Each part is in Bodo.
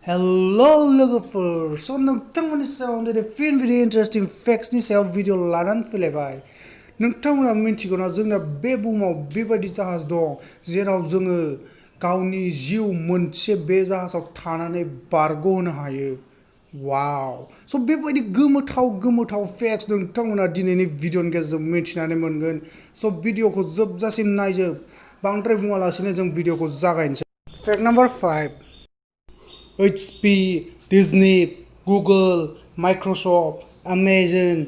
Hello लोगोफोर स' नोंथांमोननि सायाव दिनै फिन बिदि इन्टारेस्टिं फेक्ट्सनि सायाव भिडिअ लानानै फैलायबाय। नोंथांमोना मिन्थिगौना जोंना बे बुहुमाव बेबायदि जाहाज दं जेराव जोङो गावनि जिउ मोनसे बे जाहाजाव थानानै बारग'होनो हायो। वाव! स' बेबायदि गोमोथाव फेक्ट्स नोंथांमोना दिनैनि भिडिअनि गेजेरजों मिन्थिनानै मोनगोन। स' भिडिअखौ जोबजासिम नायजोब। बांद्राय बुङालासिनो जों भिडिअखौ जागायनोसै। Fact number 5 HP, Disney, Google, Microsoft, Amazon,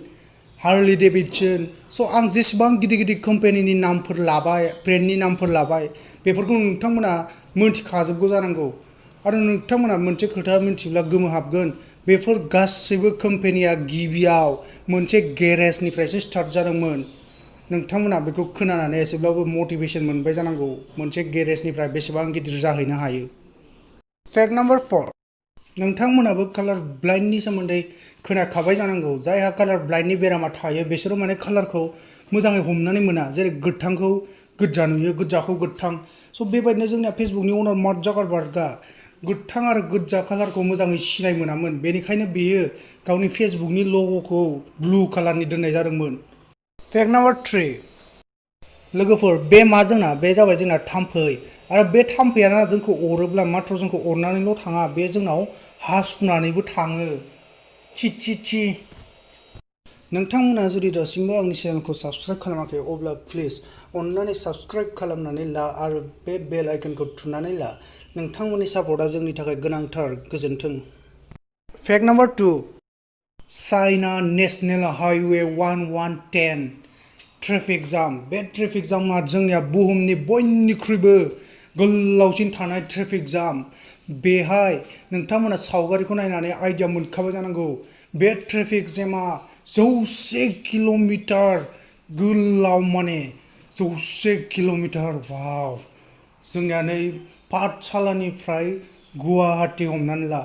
Harley Davidson स' आं जेसेबां गिदिर कम्पानिनि नामफोर लाबाय ब्रेन्डनि नामफोर लाबाय बेफोरखौ नोंथांमोना मोनथिखाजोबगौ जानांगौ आरो नोंथांमोना मोनसे खोथा मिन्थिब्ला गोमोहाबगोन बेफोर गासैबो कम्पानिया गिबियाव मोनसे गेरेजनिफ्रायसो स्टार्ट जादोंमोन। नोंथांमोना बेखौ खोनानानै एसेब्लाबो मटिभेशन मोनबाय जानांगौ मोनसे गेरेजनिफ्राय बेसेबां गिदिर जाहैनो हायो। फेक्ट नाम्बार 4 नोंथांमोनाबो कालार ब्लाइन्डनि सोमोन्दै खोनाखाबाय जानांगौ। जायहा कालार ब्लाइन्डनि बेरामा थायो बिसोरो माने कालारखौ मोजाङै हमनानै मोना, जेरै गोथांखौ गोजा नुयो, गोजाखौ गोथां। स' बेबायदिनो जोंना फेसबुकनि अनार मार्क जागारबार्गआ गोथां आरो गोजा कालारखौ मोजाङै सिनाय मोनामोन, बेनिखायनो बेयो गावनि फेसबुकनि लग'खौ ब्लु कालारनि दोननाय जादोंमोन। फेक्ट नाम्बार 3 लोगोफोर बे मा जोंना बे जाबाय जोंना थाम्फै आरो बे थाम्फैयाना जोंखौ अरोब्ला माथ्र जोंखौ अरनानैल' थाङा, बे जोंनाव हासुनानैबो थाङो। ची नोंथांमोना जुदि दासिमबो आंनि चेनेलखौ साबस्क्राइब खालामाखै अब्ला प्लिज अन्नानै साबस्क्राइब खालामनानै ला आरो बे बेल आइकनखौ थुनानै ला। नोंथांमोननि सापर्टआ जोंनि थाखाय गोनांथार। गोजोन्थों। Fact number 2 China national highway 1110 traffic jam. बे ट्रेफिक जामआ जोंनिया बुहुमनि बयनिख्रुइबो गोलावसिन थानाय ट्रेफिक जाम। बेहाय नोंथांमोना सावगारिखौ नायनानै आइडिया मोनखाबाय जानांगौ। बे ट्रेफिक जामआ 100 किल'मिटार गोलाव, माने 100 किल'मिटार। वाव! जोंनिया नै पाठशालानिफ्राय गुवाहाटी हमनानै ला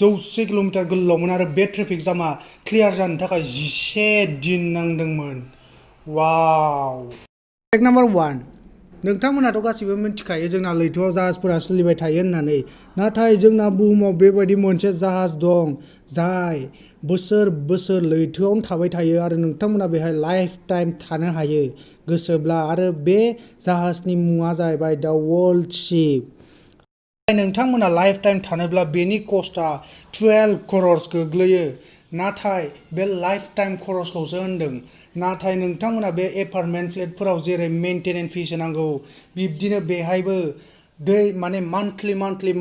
100 किल'मिटार गोलावमोन आरो बे ट्रेफिक जामआ क्लियार जानो थाखाय 11 दिन नांदोंमोन। वाव! फेक्ट नाम्बार 1 नोंथांमोनाथ' गासिबो मिन्थिखायो जोंना लैथोआव जाहाजफोरा सोलिबाय थायो होननानै, नाथाय जोंना बुहुमाव बेबायदि मोनसे जाहाज दं जाय बोसोर लैथोआवनो थाबाय थायो आरो नोंथांमोना बेहाय लाइफ टाइम थानो हायो गोसोब्ला, आरो बे जाहाजनि मुङा जाहैबाय दा वर्ल्ड शिप। नोंथांमोना लाइफ टाइम थानोब्ला बेनि कस्टआ 12 crores गोग्लैयो, नाथाय बे लाइफ टाइम खरसखौसो होनदों। नाथाय नोंथांमोना बे एपार्टमेन्ट फ्लेटफोराव जेरै मेइन्टेनेन्स फिस होनांगौ बिब्दिनो बेहायबो माने मान्थलि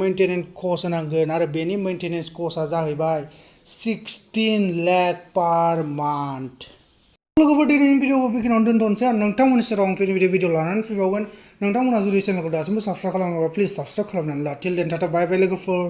मेइन्टेनेन्स कस्ट होनांगोन आरो बेनि मेइन्टेनेन्स कस्टआ जाहैबाय 16 लाख पार मान्थ। लोगोफोर दिनैनि भिडिअखौ बेखिनियावनो दोनथ'नोसै आरो नोंथांमोननि सेराव आं फैनो भिडिअ लानानै फैबावगोन। नोंथांमोना जुदि चेनेलखौ दासिमबो साबस्क्राइब खालामाबा प्लिज साबस्क्राइब खालामनानै ला। टिल देन टाटा बाय बाय लोगोफोर।